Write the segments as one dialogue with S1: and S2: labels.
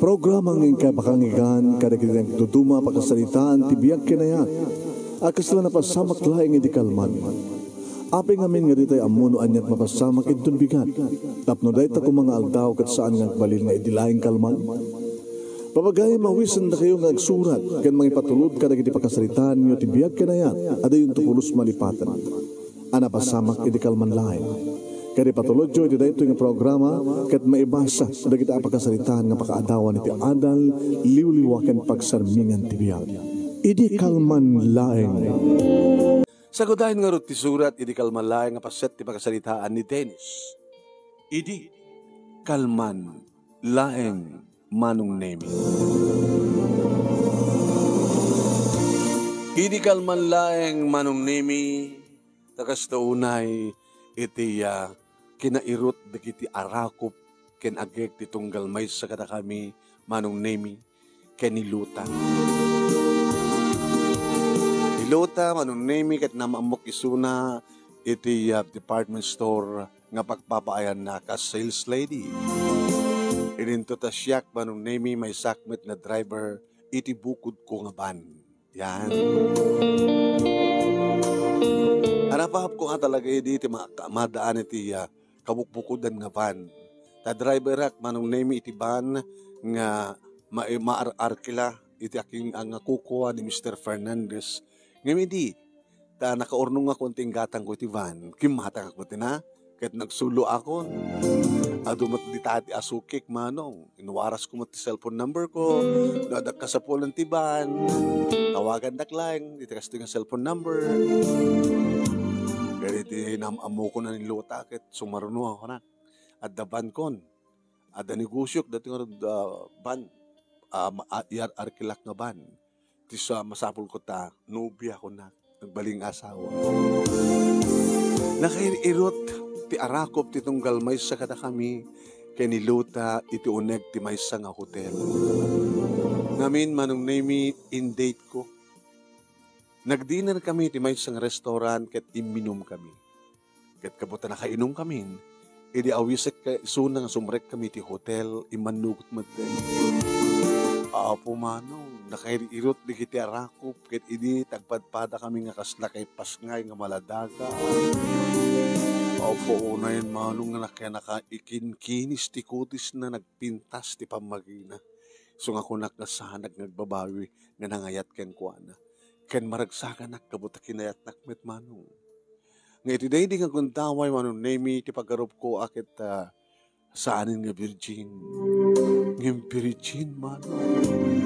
S1: Programang ingkay pakangigan, kadagitang tutuma pakasalitaan, tibiyag kinayat, akas lang napasamak laing hindi kalman. Api ngamin nga ditay amuno anyat mapasamak itong bigat, tapno dahi ta mga aldaw kat saan nga balil nga idilaing kalman. Papagay mawisan na kayo nga agsurat, kan mga ipatulod kadagiti pakasalitaan nyo, tibiyag kinayat, ada yung tukulos malipatan. Anapasamak hindi kalman laing. Kaya patulod jo, iti ito yung programa, kat maibasa, dagiti apagkasalitaan nga pakaadawan iti adal, liwliwakan pagsarmingan tibiyag. Idi kalman laeng.
S2: Sagudahin nga ro ti surat, idi kalman laeng nga paset ti pagkasalitaan ni Dennis. Idi kalman laeng manong nemi. Idi kalman laeng manong nemi, takas taunay, iti kinairot dagiti arakop ken agek ti tunggal may sa kada kami manong nemi ken niluta. Niluta manong nemi ket namamok isuna iti department store nga pagpapaayan na ka sales lady. Ininto ta siyak manong nemi may sakmet na driver iti bukod ko nga van. Yan. Hanapahap ko nga talaga iti madaan iti kabukbukudan nga van. Ta driver rak manong nemi iti van nga maarar-arkila iti aking ang kukuha ni Mr. Fernandez. Ngayon di, ta nakaurnong nga konting gatang ko iti van, kimatang ako tina, kahit nagsulo ako. Adumat di tati asukik manong, inuwaras ko mo ti cellphone number ko, nadak ka sa pulang ti van, tawagan daklang, iti kasto nga cellphone number. Kaya iti namamu ko na niluta ket sumaruno ako na. At da ban kon. At da negosyok dati nga ban. Arkilak nga ban. Iti sa masapul ko ta, nubya ko na. Nagbaling asawa. Nakairot ti arakop ti tunggal may sa kada kami. Kaya niluta iti uneg ti may sa nga hotel. Ngamin manong nemi in date ko. Nagdinner kami ti may isang restaurant ket iminom kami. Ket kabuta nakainom kami. Idi awisek ka suna nga sumrek kami ti hotel imanugot madden. Apo manong nakairot di kiti arakop ket idi tagpadpada kami nga kasla kay pasngay nga maladaga. Apo unayan manong nga nakaikinkinis ti kutis na nagpintas ti pamagina. So nga kunak nga sanag nagbabawi nga nangayat ken kuana. Ken maragsakan nak kabuta kinayat nakmet manong. Nga iti day di nga kuntaway manong nemi ti paggarop ko akit saanin nga virgin. Ngem virgin manong.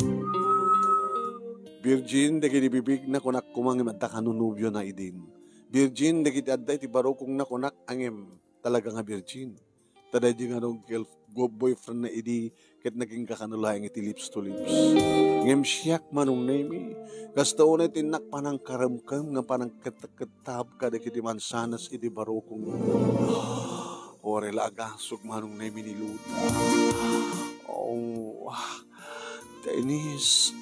S2: Virgin dagiti bibig na kunak kumang imanta kanunubyo na idin. Virgin dagiti adday ti baro kong nakunak angem talaga nga virgin. Taday di nga nung boyfriend na idi ket naging kakanulaing iti lips to lips. Ngem siyak manong nemi. Kasta unay tinak panang karamkam nga panang ketab kada kiti mansanas iti barokong. Orela agasog manong nemi niluta. Oh, Dennis.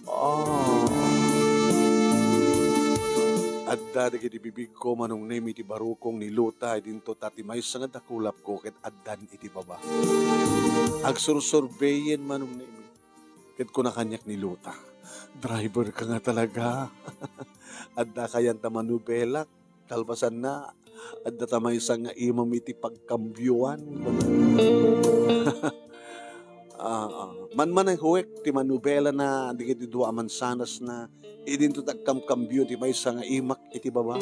S2: Adda dagiti bibig ko manong nemi iti barokong niluta idinto tati may nga dakulap ko ket addan iti baba. Agsursurveyen manong nemi ket ko nakanyak niluta. Driver ka nga talaga. Adda kayan tamanubelak talbasan na adda tamay nga imam iti pagkambyuan. Man ang huwek ti manubela na digiti dua mansanas na idinto tagkamkambyo ti may nga imak iti baba.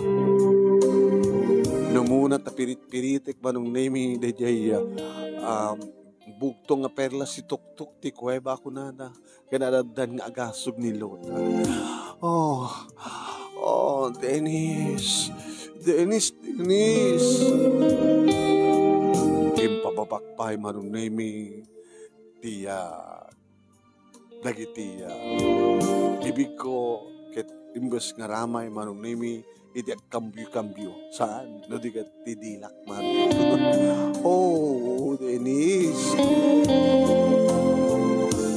S2: Numuna ta pirit-piritik manong nemi dejay bugtong nga perla si tuktuk ti kuweba ko nada. Kanadadan nga agasog ni Lota. Dennis. Impababakpay manong nemi ti dagiti bibig ko ket imbes nga ramay manong nemi iti kambyo-kambyo saan no di ket ti dilak man. Dennis.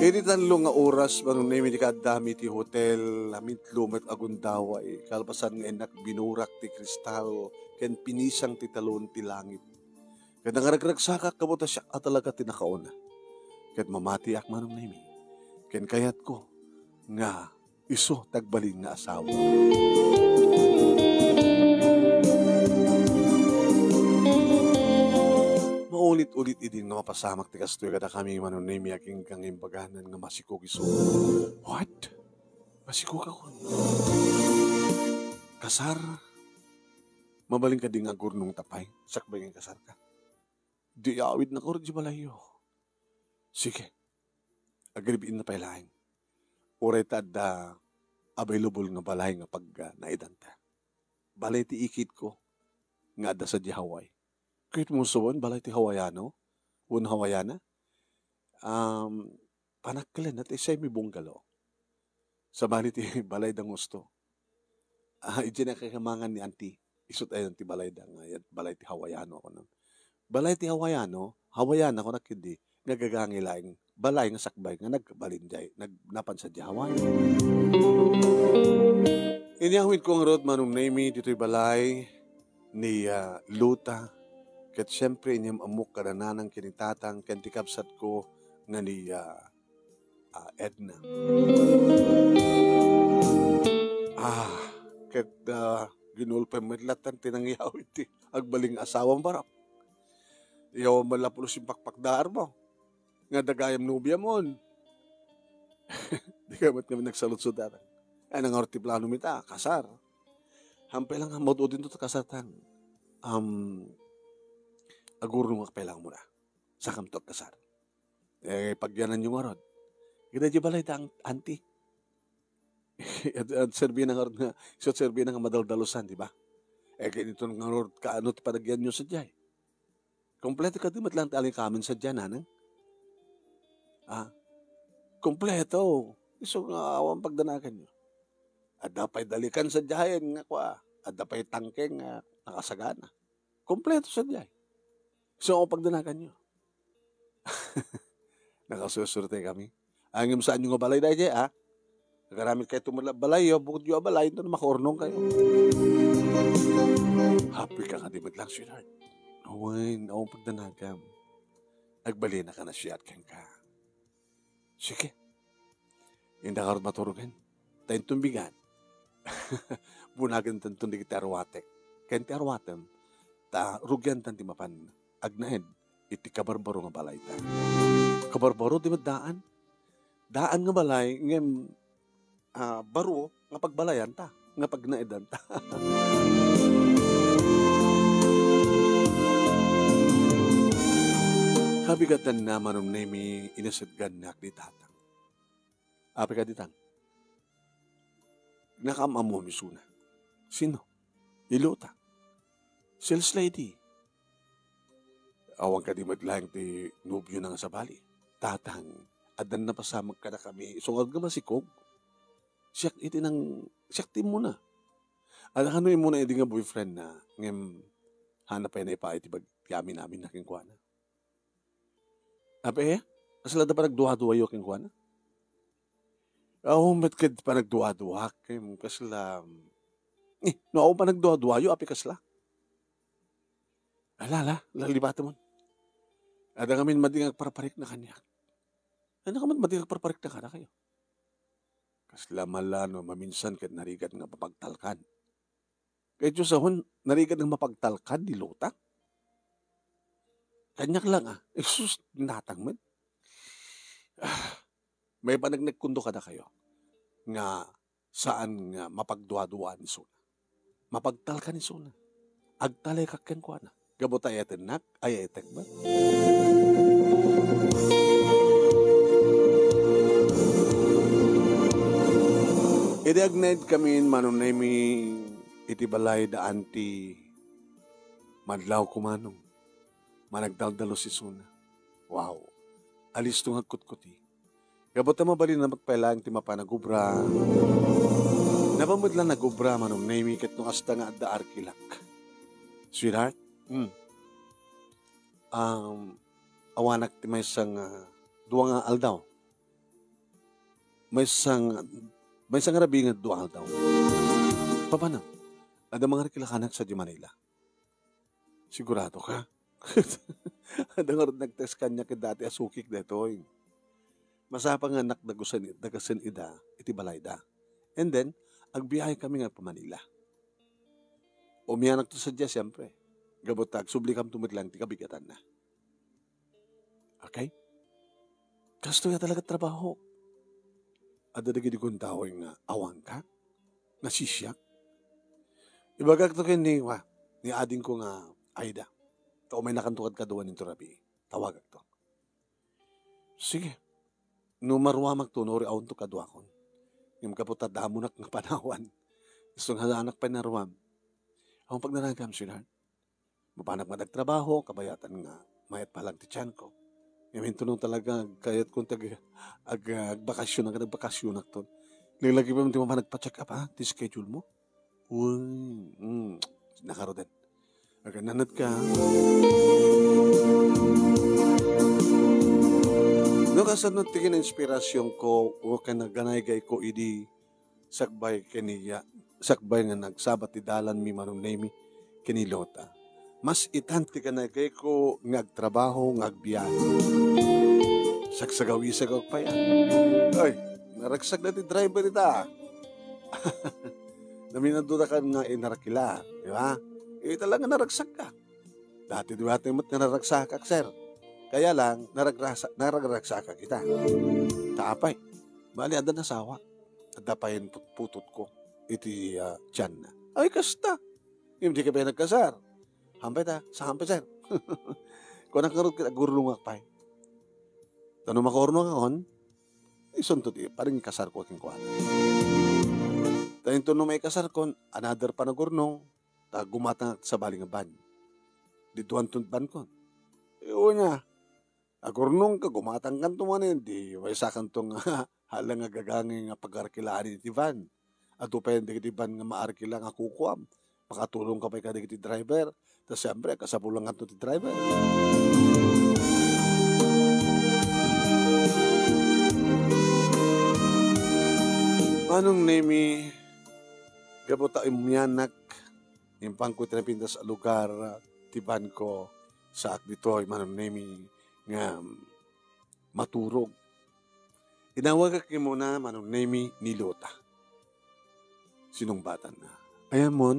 S2: Iti tanlo nga oras manong nemi ti kadami ti hotel amitlo met agundaway kalpasan nga enak binurak ti kristal ken pinisang ti talon ti langit. Ket nangaragsakat kabuta siya talaga ti nakauna. Ket mamati ak manong nemi. Ken kayat ko nga iso tagbalin nga asawa. Maulit-ulit idin nga mapasamak ti kastoy kada kami manunay miyaking kang imbaganan nga masikog iso. What? Masikog ako. Kasar? Mabaling ka din nga gurnong tapay. Sakbay nga kasar ka. Di awid na ko di balayo. Sige. Agribiin na pailahin. Uray tada available nga balay nga pag naidanta. Balay ti ikit ko nga ada sa di Hawaii. Kahit mo suwan, balay ti Hawaiano, un Hawaiana, panaklan at isay mi bunggalo. Sa bali ti balay dang gusto. Iti na kakamangan ni auntie. Isot ay ti balay dang, balay ti Hawaiano ako nun. Balay ti Hawaiano ko nakindi, nagagangilaing balay nga sakbay nga nagbalinjay, nagnapan sa di Hawaii. Inyawid ko ang road manong name dito'y balay ni Luta. Kat siyempre inyam amok karananang kinitatang kantikapsat ko nga ni Edna. Kat ginulpa medlatan tinangyawid ti agbaling asawang barap. Iyaw malapulos yung pakpakdaar mo. Nga dagayam nubya mo. Di ka ba't kami nagsalot-sudat. Ay nangorti plano mita, kasar. Hampay lang hamod o din to kasatan. Aguro nga kapelang mo na. Sakam to kasar. Pagyanan yung arod. Gina di balay da ang auntie. At serbiyan ng arod nga, isot serbiyan ng madaldalusan, di ba? Ganito ng arod, kaano ti padagyan nyo sa diyay. Kompleto ka di matlang taling kamin sa dyan, anang? Kompleto. Iso nga awang pagdanakan nyo. At dapay dalikan sa dyayan nga kwa. At dapay tangkeng nakasagana. Kompleto sa diyay. So, ang pagdanakan nyo. Nakasusurte kami. Angim saan nyo nga balay dahi, Nagaramit kayo tumalab balay, bukod nyo balay, ito na makaurnong kayo. Happy ka nga di maglang, sweetheart. Nawain, ang pagdanakan. Nagbali na ka na siya at kang ka. Sige. Hindi ka rin maturugan. Tayong tumbigan. Bunagan tantong di kita arwatek. Kaya ti arwatem, rugyan tanti mapan. Agnahed, iti kabarbaro nga balay ta. Kabarbaro, di daan. Daan nga balay, ngem baro, nga pagbalayan ta. Nga pagnaedan ta. Kabigatan naman ng nemi inasadgan na di tatang. Api ka ditang. Nakamamo misuna. Sino? Iluta. Sales lady. Awang ka di madlang ti nubyo na nga sa bali. Tatang, adan na pasamag ka na kami. Sungad ka masikog. Siyak iti nang, siyak tim mo na. At ano mo na iti nga boyfriend na, ngem, hanap ay na ipa iti bagyamin namin na kingkwana. Ape, asala da pa nagduha-duha yung kingkwana? Met kad pa nagduha-duha, kem, kasla, no ako pa nagduha-duha yung api kasla. Lalibata mo. Ada kami madingag paraparik na kanya. Ano ka madingag paraparik na kana kayo? Kasla malano, maminsan kat narigat nga papagtalkan. Kaya Diyos ahon, narigat nga mapagtalkan, di luta. Kanyak lang Sus, natang man. May panagnagkundo ka na kayo. Nga saan nga mapagduwa-duwaan ni Suna. Mapagtalkan ni Suna. Agtalay kakyan ko na. Gabot ayatin nak, ayatin ba? Idiagnate kami manunay mi itibalay da anti madlaw kumanong. Managdaldalo si Suna. Wow. Alis tong hagkut-kuti. Gabot na mabalin na magpailang ti mapanagubra. Napamud lang nagubra manong naimikit nung asta nga adda arkilak. Sweetheart? Awanak ti may isang duwa nga aldaw. May isang rabi nga duwa aldaw. Paano? Ada mga arkilakanak sa di Manila. Sigurado ka? Ada nga rin nagtest kanya kay dati asukik dito. Masapa nga anak dagasan ida, iti balayda. And then, agbiyahe kami nga pa Manila. Umiyanak to sadya, siyempre. Gabotag, subli kam tumitlang, ti kabigatan na. Okay? Kasto ya talaga trabaho. Ada dagi di kong tao yung awang ka, nasisyak. Ibagak to ni ading ko nga Aida. Ito may nakantukad kaduan nito Rabi. Tawagak to. Sige. No marwamag to, nori awan to kaduakon. Yung kaputat damunak ng panawan. Gusto nga anak pa narwam. Ang pag naragam sila, mapanak madagtrabaho, kabayatan nga, mayat palang ti tiyan ko. Yung tunong talaga, kayat kong agbakasyon, nagbakasyon to. Lilagi pa mo, di mo pa nagpa-check up, ha? Ti schedule mo? Uy, nakaroden. Aga nanat ka. No, kasanot tingin inspirasyon ko, o kanaganay-gay ko, idi, sakbay kaniya, sakbay nga nagsabat ti dalan mi manong nemi, kinilota. Mas itanti ka na kay ko ngagtrabaho, ngagbiyahe. Sagsagaw-isagaw pa yan. Ay, naragsag na ti driver ita. Naminaduda ka nga inarakila. Di ba? Talaga naragsak ka. Dati di ba mo't naragsak ka, sir? Kaya lang, naragsak ka kita. Taapay. Bali, ada nasawa. Adapayin putot ko. Iti tiyan na. Ay, kasta. Hindi ka ba nagkasar? Hampay ta. Sa hampay, sir. Kung nakarot kita, gurulungak pa. Tanong makorno kakon, isunto di, parang kasar ko aking kuwan. Tanong to no may kasar kon, another pa na gurnong, gumatang sa baling ban. Dituan tun ban kon. Iyon na, agurnong ka, gumatang kan tumanin, di, waisakan tong halang agagangin nga pag-arkilaan iti van. At upayan di ban nga maarkila nga kukuam. Makatulong ka pa iti driver. Tapos siyempre, kasapulang nga iti driver. Anong nemi, gabota imyanak, yung pangkut na pintas sa lugar, tiban ko, sa dito, manong nemi, nga maturog. Inawag ka muna, manong nemi, nilota. Sinong batan na? Ayan mo,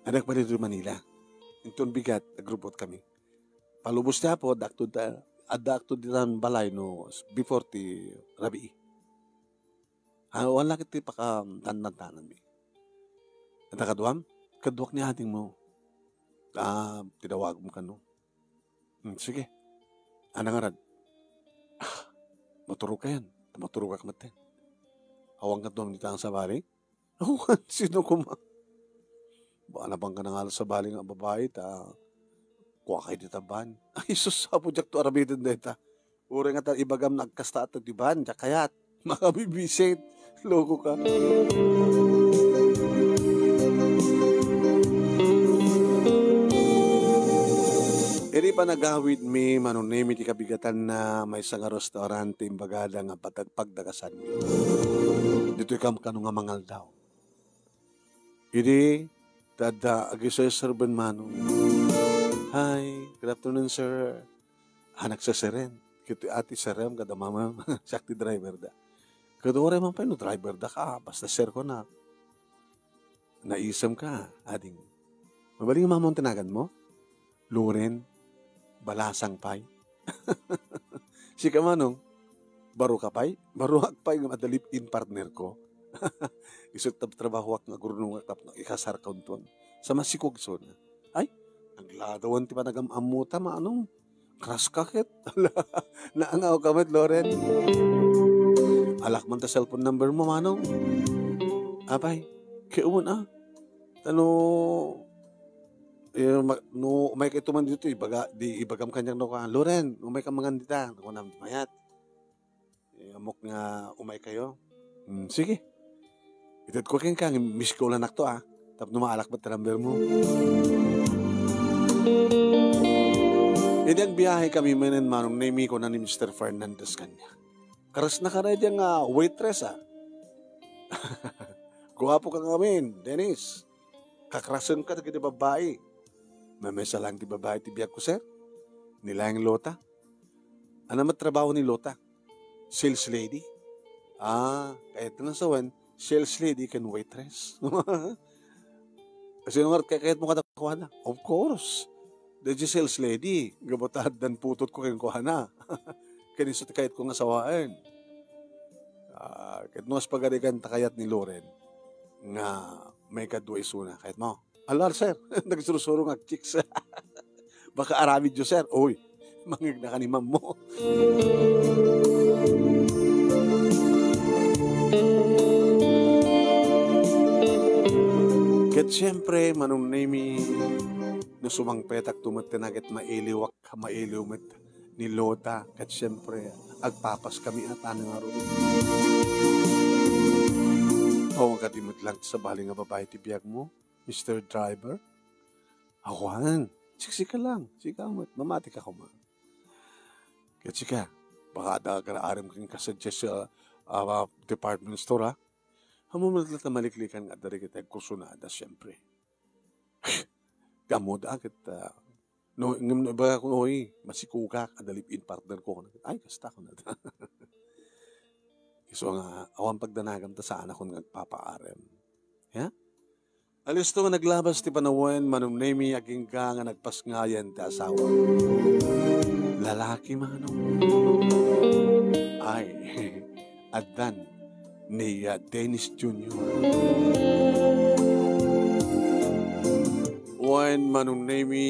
S2: anak pa dito Manila. Intun bigat, nagrupot kami. Palubos na po, adakto ditan balay no, before ti Rabi. Wala kiti paka tanan mi. At nakaduam, kaduak ni ating mo. Tinawag mo ka no. Sige, anang arad. Maturog ka yan. Maturog ka kamatin. Awang ka doon dito ang sabali. Awan, sino kuma? Baka na bang ka nangalas sa bali nga babae, kuha kayo dita ban. Ay, susabo jak to arabitin dita. Uri nga ta ibagam nagkasta at di ban, jak kayat. Makabibisit. Loko ka. Iri pa nagawid mi, manunemi ti kabigatan na may isang restaurante imbagada nga pagdagasan mi. Dito ikam kano nga mangal daw. Iri, agisoy serban mano. Hi, good afternoon, sir. Nagsaseren. Kiti ati serem kada mama, sakti driver da. Kadore man pa no driver da ka, basta sir ko na. Naisam ka, ading. Mabaling mamang tinagan mo? Loren, balasang pay. Si kamanong, baro ka pay? Baro pay nga madalip in partner ko. Isot trabaho ak nga gurnong akap na ikasar kaunton. Sa masikog so na. Ay, nagladawan ti pa nagamamuta maanong. Kras kakit. Naangaw kamit, Loren. Alak man ta cellphone number mo, manong. Apay, kiuon Tano, no, umay kayo tuman dito, ibagam kanyang no ka. Loren, umay ka mangan dita. Ako naman mayat. Amok nga umay kayo. Sige. Itad ko keng kang, miss ko lang nakto Tapos numaalak ba number mo? Hindi ang biyahe kami manin manong name ko na ni Mr. Fernandez kanya. Karas na karay diyang waitress Guwapo ka ngamin, Dennis. Kakrasan ka na babae. Mamesa lang di babae ti biyak ko, sir. Nila yung Lota. Ano matrabaho ni Lota? Sales lady. Kahit na sawan, sales lady can waitress. Kasi nung kahit mo katakuha na. Of course. Dahil sales lady, gabotad dan putot ko kayong kuha na. Kanisot kahit kong asawaan. Kahit mas pagadikan takayat ni Loren, nga may kadwa isuna. Kahit mo, alar sir, nagsurusuro nga chicks. Baka aramid yun sir. Uy, mangig na kanimam mo. Ket siyempre, manong nami, no sumang petak tumatinaget mailiwak, mailiwmet ni Lota. Ket siyempre, agpapas kami at anong araw. O, katimot lang sa bali nga babae tibiyag mo, Mr. Driver. Awan, siksika lang. Sika mo, mamati ka ko ma. Ket sika, baka agararam kang kasuggest sa department store ha. Hamumalat na maliklikan nga dari kita kursunada, siyempre. Gamod agad. No, ba ko, masikuka, kadalipin partner ko. Ay, kasta ko na. So nga, awan pagdanagam ta saan akong nagpapaarem. Ya? Alis to nga naglabas ti panawan, manong nemi aging ka nga nagpasngayan ti asawa. Lalaki manong. Ay, adan ni Dennis Jr. Wan manong nemi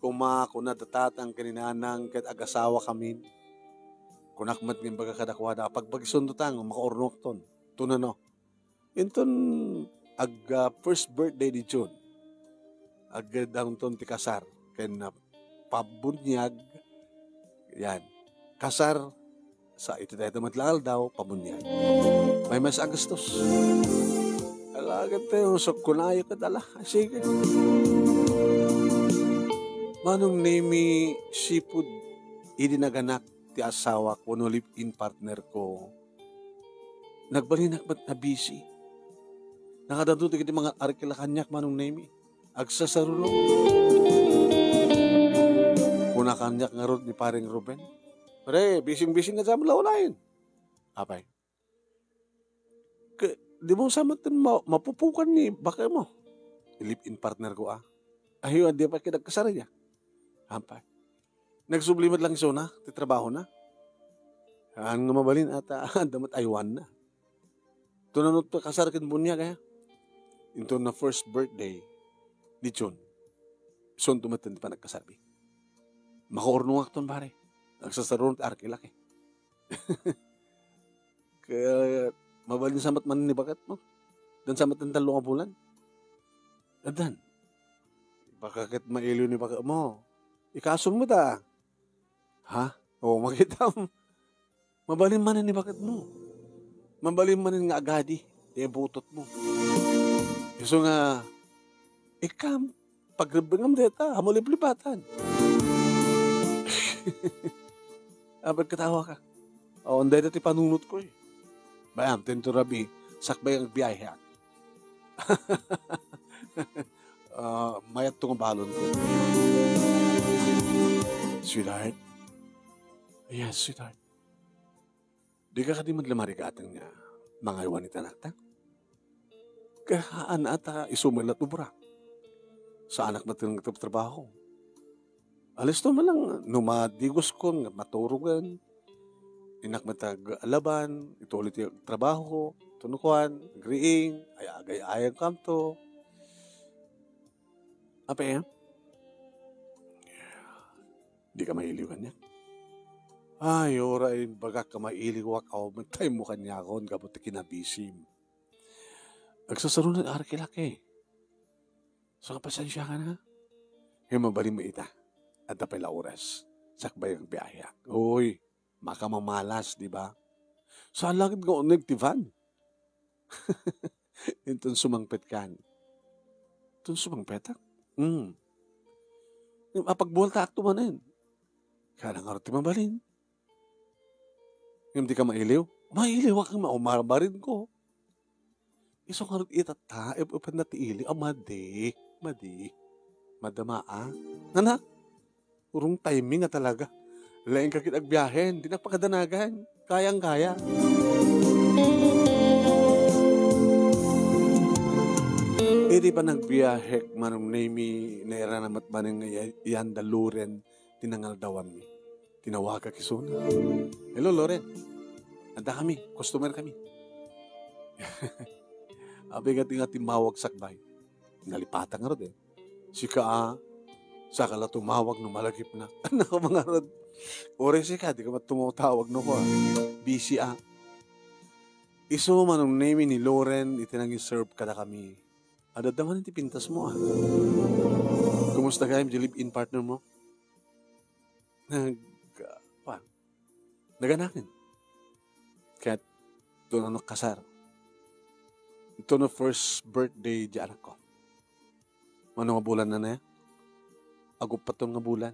S2: kumako na tatatang kaninanang kat agasawa kami. Kunakmat ng bagakadakwada. Pagpagisundutang, makaurnok ton. Tuna no. Inton, first birthday di June. Down ton ti kasar. Kaya na pabunyag. Yan. Kasar, sa ito tayo matlaal daw, pabunyag. May mas Agustos. Alagat tayo, so kunayo ka dala. Sige. Manong name seafood, idinaganak ti asawa ko, no live-in partner ko. Nagbalinak ba't na busy? Nakadaduti kiti mga arkila kanyak manong nemi. Agsasarulo. Kuna kanyak nga ron ni paring Ruben. Pare, bising-bising nga sa malawalain. Apay. Di mo samat mapupukan ni baka mo. Live-in partner ko Ayaw, di pa kinagkasara niya. Apay. Nagsublimat lang siya na, titrabaho na. Ang mabalin ata, damat aywan na. Tunanot pa kasarakin bunya kaya. Ito na first birthday ni John. Son tumatan pa nagkasarbi. Makaurnong akton pare. Nagsasaroon at arkilak eh. Kaya mabalin samat man ni bakat mo. Dan samat ng 3 bulan. Dan. Baka kat mailiw ni bakat mo. Ikasun mo ta. Ha? O, makita mo. Mabalin manin ni bakat mo. Mabalin manin nga agadi. Di butot mo. So nga, ikam, pagrabangam deta, hamulip-lipatan. Abad katawa ka. O, anday dati panunot ko eh. Bayam, tento rabi, sakbay ang biyahe. Mayat tong balon ko. Sweetheart. Yes, sweetheart. Di ka di maglamarikatan nga mga iwanita nakta? Kahaan ata isumalat ubra. Sa anak matang trabaho. Alis to man lang, numadigos ko, maturugan, inak matag alaban, ito ulit yung trabaho, tunukuan, agreeing, ayagay-ayag kamto. Apa yan? Di ka mailiwan niya. Ay, oray, baga ka mailiwak ako, magtay mo kanya ako, kabut kinabisim. Nagsasaro ng arkilaki. So, kapasensya ka na. Yung mabaling mo ita. At tapay la oras. Sakbay ang biyaya. Uy, makamamalas, di ba? Saan langit ka nagtivan? Itong sumangpet kan. Itong sumangpetak? Apagbuhalta akto manin. Kaya lang arati mabalin. Yung di ka mailiw? Mailiw akang maumabarin ko. Isang harot itata, ipan na tiili. Madi. Madama Nana? Urong timing nga talaga. Laing kakit agbiyahen, di nagpakadanagan. Kayang-kaya. Di pa nagbiyahe manong nami nairanamat manang iyan da Loren tinangal dawan mi. Tinawaga kisuna. Hello Loren. Anda kami, customer kami. Abi nga timawag sakbay. Nalipatan nga rod eh. Sika saka la tumawag no malagip na. Nako mga rod. Ore si ka, di ka tumawag no ko. Busy Iso manong name ni Loren, itinang serve kada kami. Ada daman iti pintas mo Kumusta kayo, live-in partner mo? Naganakin. Kaya ito na kasar. Ito na first birthday di anak ko. Ano nga bulan na na Agup pa nga bulan.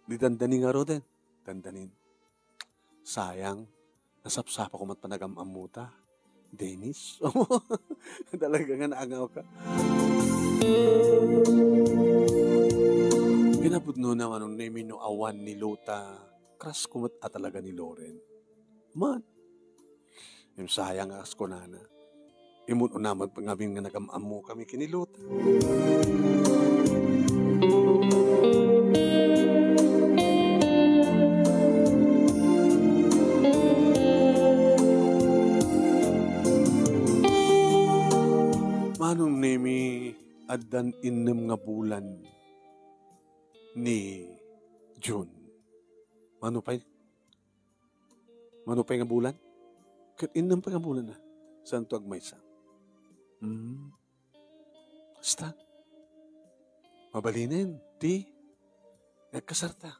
S2: Di dandanin nga ro din. Dandanin. Sayang. Nasapsapa ko matpanagamamuta. Dennis? Talaga nga naangaw ka. Pinapod no naman nung name no awan ni Lota. Kras kumat talaga ni Loren. Man. Yung sayang as ko na. Imun naman pangabing nga nagamamu kami kinilota. Manong nemi adan inem nga bulan ni June. Manupay nga bulan? Kat inem pa nga bulan na. Santo Agmaysa. Basta. Mabalinin. Di. Nagkasarta.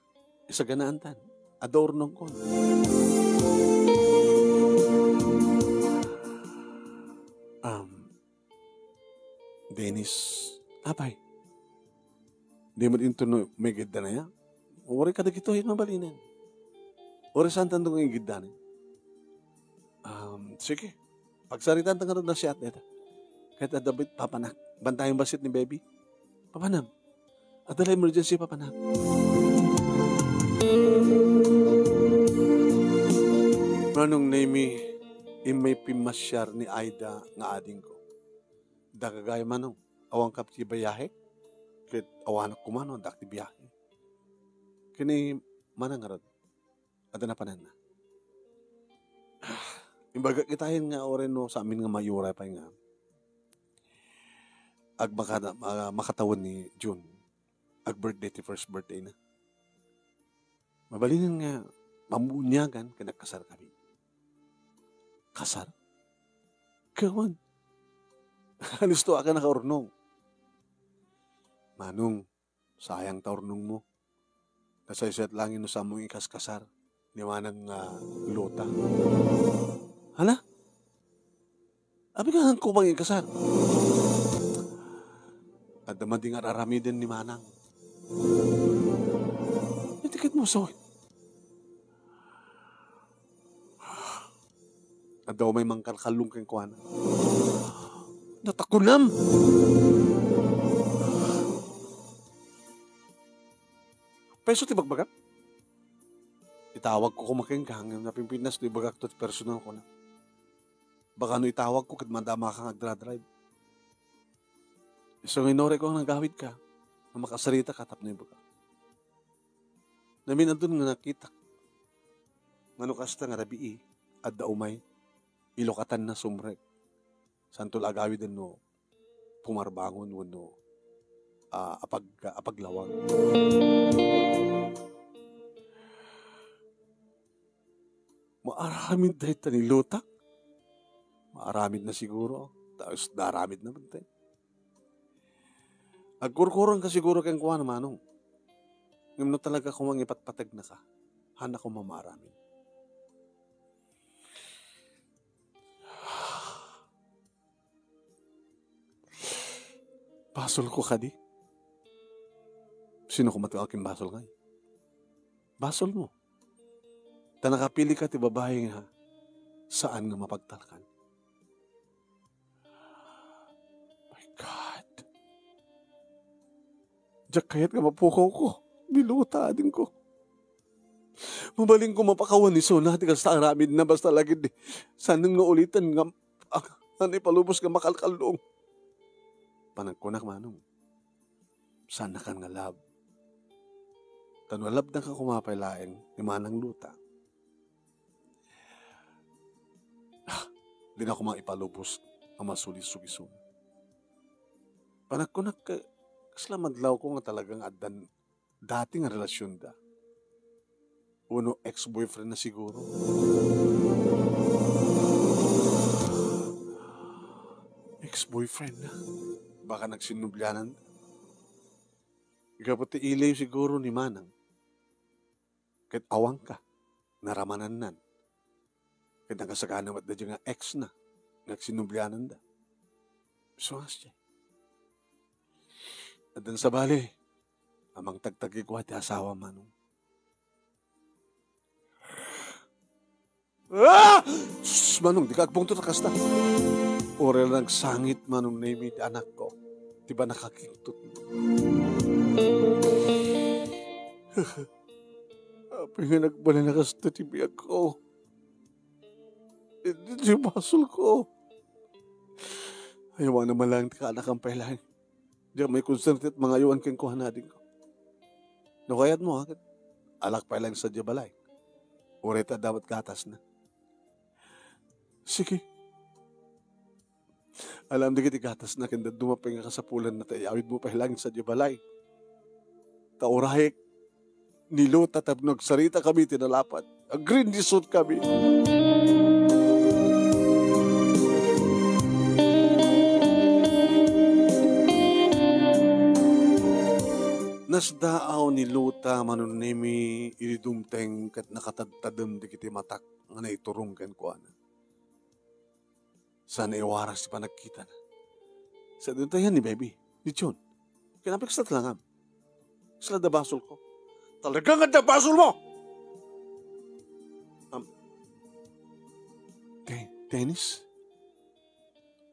S2: Isa ganaantan. Adornong ko. Dennis. Apay. Di mo din ito may gida na yan. Uri ka dagito yun mabalinin. Uri saan tandong yung gida na sige. Pagsaritan ka rin na siya at neta. Kahit adabit, papanak. Bantayan basit ni baby. Papanam. Adala emergency, papanam. Manong name may pimasyar ni Aida nga ading ko. Dagagay manong. Awang kap ti bayahe. Kahit awanak ko manong, dak ti biyahe. Kini manang nga rin. Adana panan na. Imbaga kitahin nga oren no sa amin nga mayura pa nga. Ag makatawan ni June. Ag birthday ti first birthday na. Mabalinin nga mamunyagan kanakasar kami. Kasar? Kawan. Halos to ka nakaurnong. Manong, sayang taurnong mo. Kasaysat langin no sa mong ikaskasar. Niwanang lota. Hala? Abi ka ko bang ikasar? At naman di nga rarami din ni Manang. Itikit mo sa at daw may mangkalkalong kang kuwana. Natakunam! Peso ti bagbagat? Itawag ko kumaking kahangin na Pimpinas ti bagak to personal ko na. Baka no itawag ko kat mandama kang agdra-drive. So inore ko ang nagawid ka na makasarita ka tap na yung baga. Namin andun nga nakita. Manukasta nga rabii at daumay ilokatan na sumrek. Santol agawid no pumarbangon no apaglawag. Maaramid dahil tanilutak. Maaramid na siguro. Tapos daramid naman tayo. Agkurkurang ka siguro kang kuha na manong. Ngayon na talaga kung mangipatpatag na ka. Hana ko mamaramin. Basol ko ka di. Sino ko matuwag yung basol ngayon? Basol mo. Ta nakapili ka ti babae nga saan nga mapagtalkan. My God. Diyak kayat nga mapukaw ko. Biluta din ko. Mabaling ko mapakawan ni Sona, di ka sa aramid na basta lagi di. Sanang nga ulitan nga, anay palubos nga makalkalong. Panagkunak manong, sana ka nga lab. Tanwalab na ka kumapailain, ni Manang Luta. Di na ko maipalubos ang masulis-sugisun. Panagkunak ka, kaslamadlaw ko nga talagang adan dating relasyon da. Uno, ex-boyfriend na siguro. Ex-boyfriend na. Baka nagsinubyanan. Ikaw pati ilaw siguro ni Manang. Kahit awang ka, naramanan nan. Kahit nakasakanamat na dyan nga ex na, nagsinubyanan da. Suwas siya. At dan sa bali, amang tagtagi ko at asawa Manong. Sus, Manong, di ka agpungto na kasta. Orel nagsangit Manong na imid anak ko. Di ba nakakintut mo? Api nga nagbala na kasta tibiyag ko. Hindi si basol ko. Ayaw naman lang di ka anak ang pailan. Diyan may konsentit mga yuan keng kuhanadin ko. Nukayat mo ha? Alak pailan sa diyabalay. Oreta dapat gatas na. Sige. Alam di kiti gatas na kanda dumapay nga kasapulan na tayo. Awid mo pahilangin sa diyabalay. Taurahik. Nilo tatabnog sarita kami tinalapat. Agree di suit kami. Nasdaaw ni Luta manunemi idumteng kat nakatagtadam di kiti matak nga naiturong ken kuana. Sana iwaras si panagkita na. Sa duntayan ni baby, ni John. Kinapik sa talangam. Sila dabasol ko. Talagang nga dabasol mo! Dennis?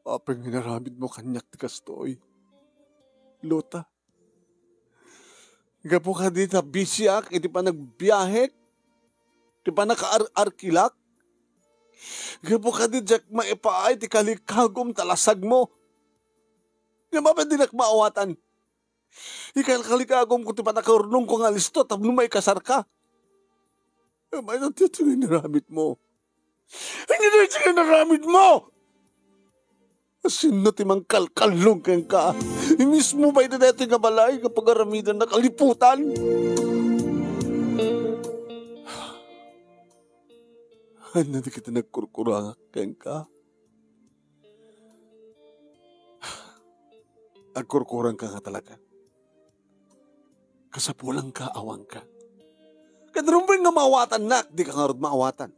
S2: Apeng hinaramid mo kanyak ti kastoy. Luta? Gapo ka dito, bisyak, iti pa nagbiyahe, iti pa naka-arkilak. Gapo ka dito, jak maipaay, iti kalikagom talasag mo. Nga ba din maawatan? Ikaw kalikagom ko, iti pa nakaurnong ko nga listo, tapos may kasar ka. May natito yung naramit mo. Hindi na yung naramit mo! Asin na timang kalkalong kang ka. Mismo ba ito dito nga balay kapag aramidan na kaliputan? Ano di kita nagkurkurang kang ka? Agkurkurang ka nga talaga. Kasapulang ka, awang ka. Kadrumbay nga maawatan na, di ka nga rod maawatan.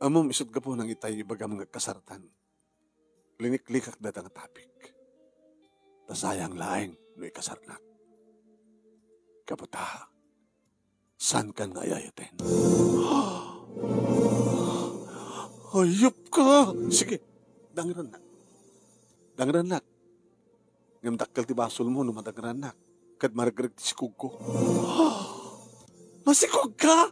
S2: Amom isod ka po nang itay ibaga mga kasartan. Linik-likak datang tapik. Tasayang laing no ikasarnak. Kaputa, san ka nga yayaten? Ayop ka! Sige, dangranak. Dangranak. Ngam dakkel ti basol mo no madangranak. Kad maragrig ti sikug ko. Masikug ka!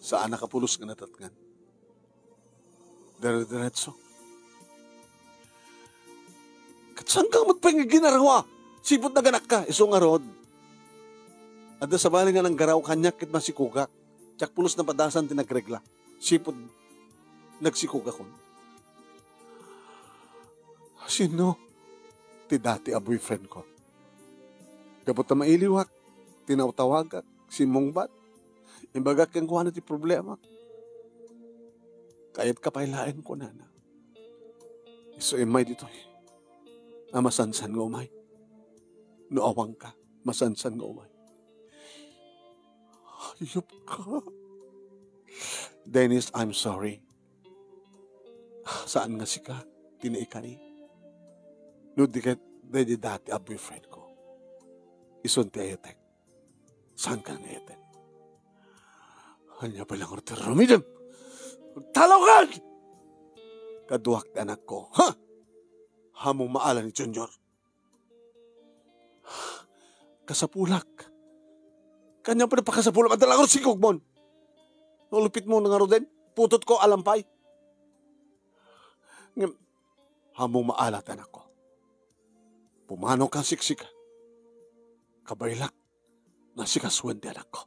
S2: Saan nakapulos nga natatngan? Dire-diretso. Saan kang magpangiginarawa? Sipot na ganak ka, isong arod. Ada sa bali nga ng garaw kanyak kit masikugak. Tsak pulos na padasan tinagregla. Sipot nagsikugak ko. Sino? Ti dati a boyfriend ko. Kapot na mailiwak, tinawtawagak, si Mongbat. Imbaga kang kuha na ti problema. Kahit kapailain ko na. So imay dito eh. Na masansan nga umay. No awang ka, masansan nga umay. Ayop ka. Dennis, I'm sorry. Saan nga si ka? Tinaikari. No di ka dati a boyfriend ko. Ison ti ayotek. Saan ka nga ayotek? Hanya palang orter rumidem. Talaw ka! Kaduwak anak ko. Ha? Hamong maala ni Junior. Kasapulak. Kanyang pinapakasapulak. Adala ko sikog mon. Nulupit mo nga ro din. Putot ko alampay. Hamong maalatan ako. Pumano ka siksika. Kabaylak. Nasikaswan di anak ko.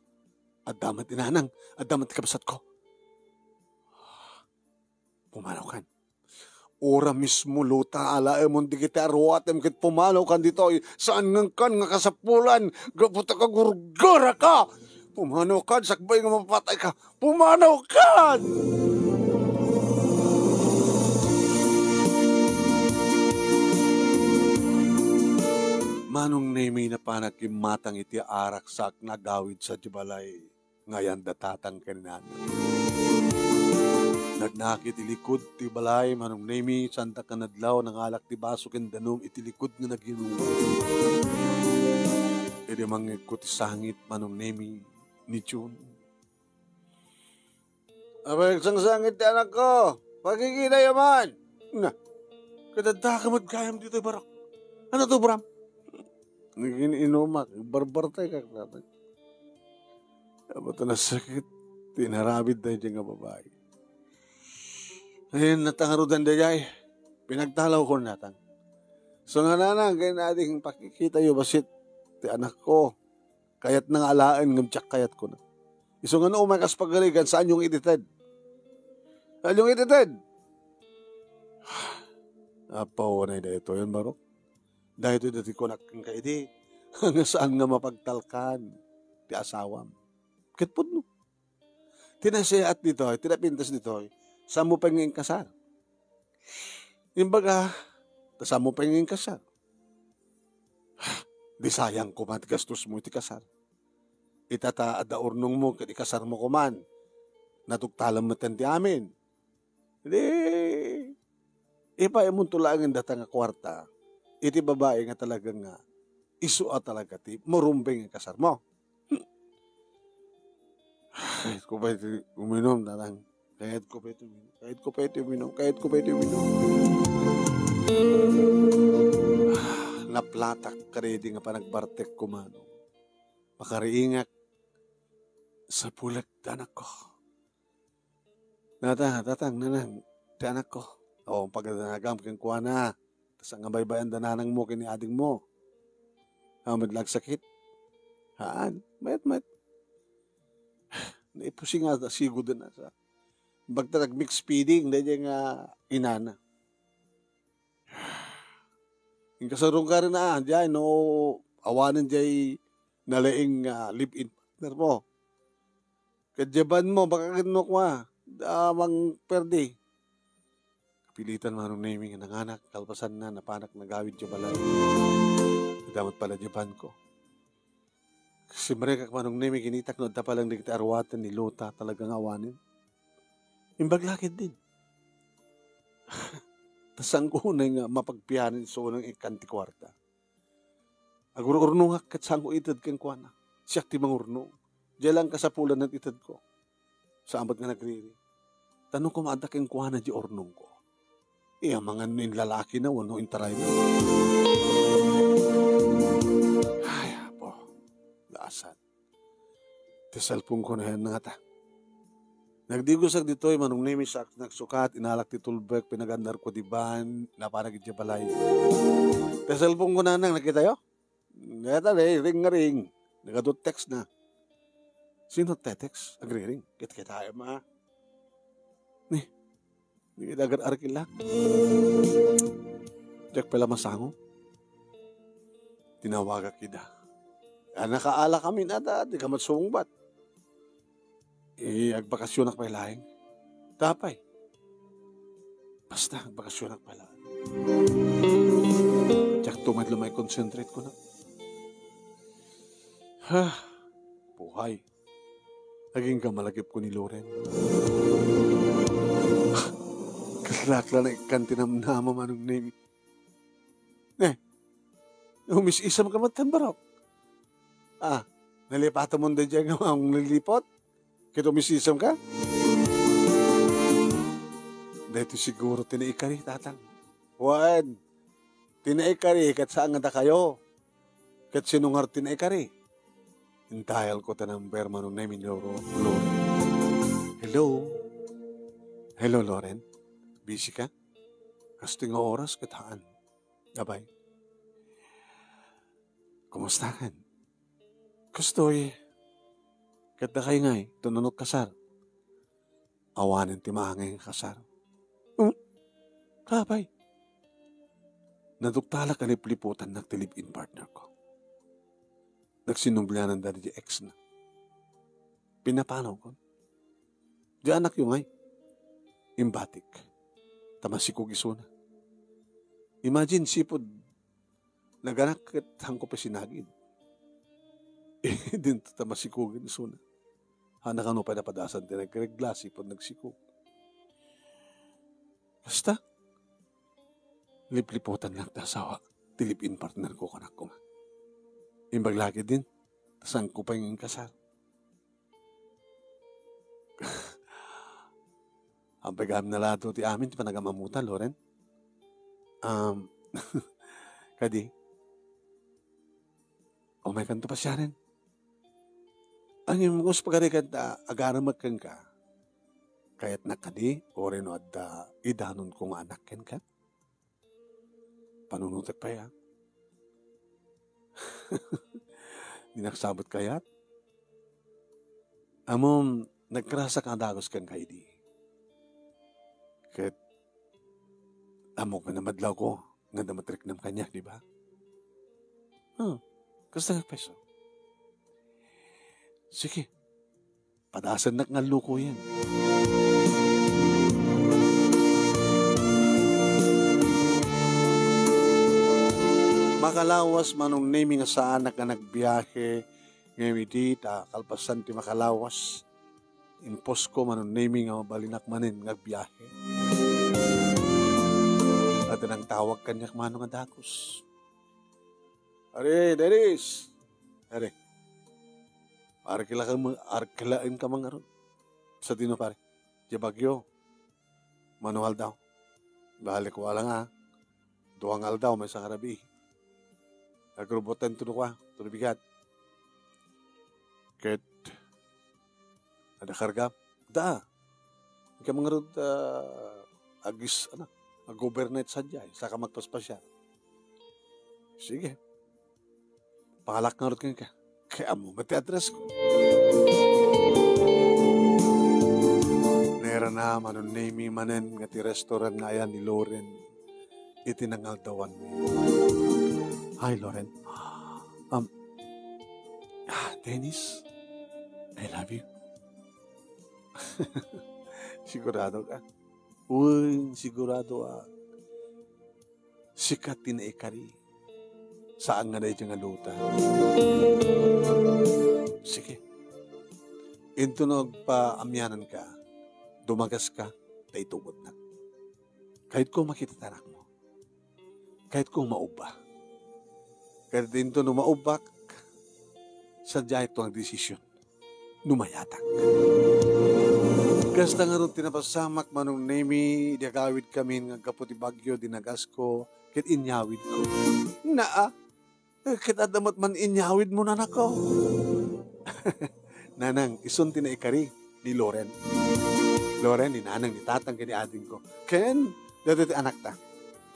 S2: At damat inanang. At damat kabasat ko. Pumano kan. Ora mismo luta ala emon di kita arwat em kit pumano kan dito. Saan nga kan nga kasapulan. Gaputa ka gurgura ka. Pumano kan. Sakbay nga mapatay ka. Pumano kan. Manong nemi na panakimatang iti araksak nagawid sa jibalay ngayon datatang kaninan. Nagnakit ilikod ti balay manong nemi santa kanadlaw ng alak ti baso ken danom itilikod nga naginuwa. Edi mangikot ti sangit manong nemi ni June. Abay sang-sangit ti anak ko, pagkikita yaman. Na, kadada ka magkayam dito barok. Ano to Bram? Inumak, barbartay ka natin. Aba na sakit, tinarabid tayo dyan nga babae. Ayun, natangarudan dayay, pinagtalaw ko natin. So nga nanang, kaya nating pakikita yung basit, ti anak ko, kayat nang alaan, ngamtsak kayat ko na. Iso nga no, umakas pagaligan, saan yung edited? Saan yung edited? Apaw na ito yun, Barok. Dahil ito dati ko nakang kaidi, hanggang saan nga mapagtalkan, ti asawam. Kitpod no. Tinasiat dito, tinapintas dito, saan mo pa ngayong kasar? Imbaga, saan mo pa ngayong kasar? Di sayang kuman, gastos mo iti kasar. Itata adaurnong mo, kati kasar mo kuman, natugtalam mo ti amin. Hindi, ipa imong tulaangin data nga kwarta, iti babae nga talagang nga isua talaga ti marumbing ang kasar mo. Kahit ko pa ito uminom narang. Kahit ko pa ito uminom. Kahit ko pa ito uminom. Kahit ko pa ito uminom. Naplatak karedi nga panagbartek kumano. Makariingak sa pulag danak ko. Tatang, nanang, danak ko. O, pagkadanagam kang kuha na. Tas ang baybayan dananang mo kini ading mo. Madlag sakit. Haan, mayat. Naipusi nga sigo doon na sa. Bagta nag-mix feeding, dahil nga inana. Yung kasarong ka rin na, dyan, no, awanan dyan nalaing live-in partner mo. Kadyaban mo, baka kinok ma, damang perdi. Pilitan manong naming ng anak, kalpasan na, napanak nagawid dyan balay. Damat pala dyaban ko. Kasi mereka manong naming kinitak no, tapalang di kita arwatan ni Lota talagang awanin. Imbaglakid din. Tasang ko na nga mapagpihanin sa unang ikanti kwarta. Agururnungak kat saan ko itad kang kuwana. Siyak ti mangurnong. Diyan lang kasapulan ng itad ko. Sa ambat nga nagriri. Tanong ko maada kang kuwana di ornong ko. Iya mga nin lalaki na wano intaray na. Ay, po. Laasan. Tisalpong ko na yan nga ta. Nagdigusag dito, manong name sak nagsukat, inalak ti tulbek, pinagandar ko di ban, napanagid siya balay. Tisalpong ko na nang nakita yo? Neta ring nga ring. Nagadot text na. Sino text? Agri-ring. Kita tayo ma. Ni. Hindi kita agad arkila. Diyak pala masango. Tinawaga kita. Nakaala kami na di ka matsungbat. Agbakasyon ak pailaing. Tapay. Basta, agbakasyon ak pailaing. Tiyak tumad lumay concentrate ko na. Buhay. Naging kamalagip ko ni Loren. Kaslakla na ikantinamnama manong name. Umis-isam ka matambarok. Nalipata mo na dyan ang nalipot? Kito umisisam ka? Dito siguro tinaikari, tatang. Juan, tinaikari, kat saan nga da kayo? Kat sinungar tinaikari. Intayal ko tanang berma nung namin Loren. Hello? Hello, Loren? Busy ka? Kasting oras kataan. Gabay. Kumusta kan? Gustoy. Kat da kayo nga tununok kasar. Awanin ti maangay nga kasar. Gabay. Naduktala ka ni pliputan nagtilip-in partner ko. Nagsinumblianan dali di ex na. Pinapanaw ko. Di anak yung ay. Imbatik. Tamasikog isuna. Imagine sipod. Naganak at hangko pa sinagid. Din tamasikogin isuna. Hanak ano pa napadasan din. Nagregla sipod nagsikog. Basta. Lipliputan lang tasawa. Tilip-in partner ko kanak ko. Imbag lagi din. Tasang ko pa yung kasal. Ang pagam na lato ti amin, ti panagamamutan, Loren. Kadi. O may kanto pa siya rin. Ang imugos pagkarikat agaramag kang ka. Kaya't nakadi, o rin o at idanon kong anak ken ka. Panunutak pa yan. Dinaksabot kayat? Amom, nagkrasa kang dagos kang kaidi. Kat, amok na namadlaw ko, nga damatrik ng kanya, di ba? Kasta nga peso. Sige, padasan na nga luko yan. Makalawas manong naming sa anak na nagbiyahe ngayon dita kalpasan ti makalawas impos ko manong naming nga balinak manin nagbiyahe at nang tawag kanyak manong nga dakos. Are, Deris! Are, arkilain ka mga ron. Sa tino pare, di bagyo, manual daw. Balik ko lang ha, duwangal daw may sa karabi. Nagrubutan tuno ka, tuno bigat. Ket, ada karga, da. Ika mga rod, agis, mag-governate sadyay, saka magpaspasya. Sige. Pakalak nga rod ka. Kaya mo, mati-address ko. Nera na, manon name manen, nga ti restaurant nga yan ni Loren. Itinangaldawan mo. Hi, Loren. Dennis, I love you. Sigurado ka? Uy, sigurado sikat tinaikari. Saan nga na ito nga luta? Sige. Ito nagpaamyanan ka, dumagas ka, taitubot na. Kahit kung makita tanak mo, kahit kung mauba, kahit dito no maubak, sadya ito ang desisyon. Numayatak. Kasta nga rin tinapasamak manong nemi, diagawid kami ng kaputi bagyo, dinagas ko, kit inyawid ko. Kit adamat man inyawid mo na nako. Nanang, isun tinaikari ni Loren. Loren, ni nanang, ni tatang, kini ating ko. Ken, dito ti anak ta.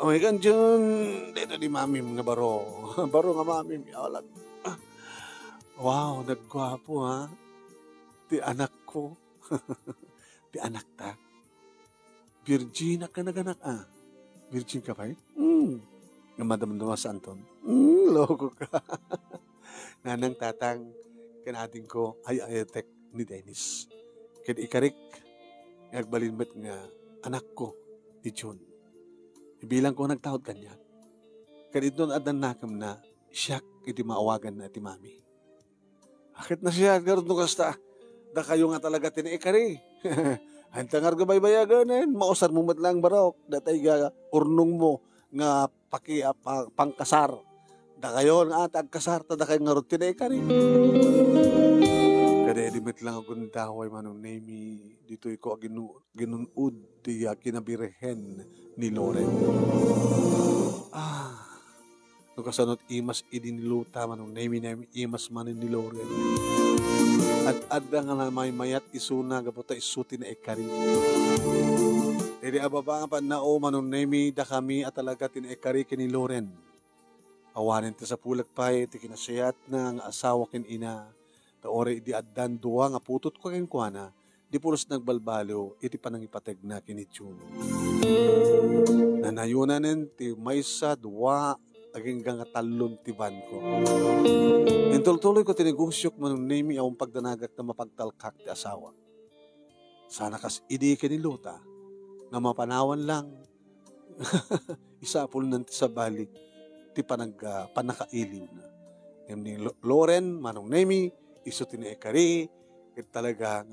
S2: Oh my God, Jun, dito di mamim nga baro. Baro nga mamim. Alag. Wow, nagwapo ha. Ti anak ko. Ti anak ta. Virgin ka naganak Virgin ka pa eh? Nga madamdama sa Anton. Loko ka. Nanang tatang, kanating ko, ayatek ni Dennis. Kaya ikarik, nagbalinmet nga anak ko, ni Jun. Ibilang ko nagtawad kanya. Kaya ito adan nakam na siya iti maawagan na iti mami. Akit na siya, garot no kasta. Da kayo nga talaga tinaikari. Hantangar ka baybayagan mausar mo matlang barok. Datay ga urnong mo nga pangkasar. Da kayo nga agkasar, da kayo nga rot tinaikari. Kada edimit lang ako daway manong nemi. Dito ko ginunud di kinabirehen ni Loren. no kasanot imas idiniluta manong nemi imas manin ni Loren. At adda nga na may mayat isuna gaputa isuti na ikari. Dili ababa nga pa nao manong nemi da kami at talaga tinaikari kini Loren. Awanin ta sa pulag pay ti kinasayat na nga asawa kin ina. Taore di addan duwa nga putot ko ken kuana. Di pulos nagbalbalo iti panangipateg na kini June. Nanayunanen ti maysa duwa aging nga talon ti ban ko. Intultuloy ko tinigusyok manong nemi awang pagdanagat na mapagtalkak ti asawa. Sana kas idi kini Luta nga mapanawan lang. Isapol nanti sa balik ti panakailiw na. Ni Loren manong nemi iso tinaikari ket talaga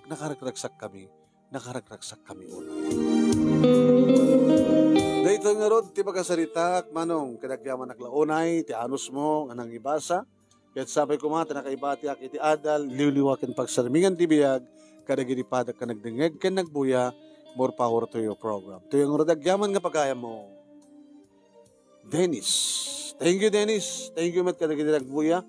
S2: nakaragraksak kami unay. Dahito nga rod ti pagkasaritak manong kinagyaman naglaunay ti anus mo nga nang ibasa ket sabay ko mga nakaibati ak iti adal liwliwaken pagsarmingan ti biyag kadagiti padak ka nagdengeg ken nagbuya more power to your program. To yung rodagyaman nga pagaya mo Dennis. Thank you, Dennis. Thank you, Matt, kadagiti nagbuya.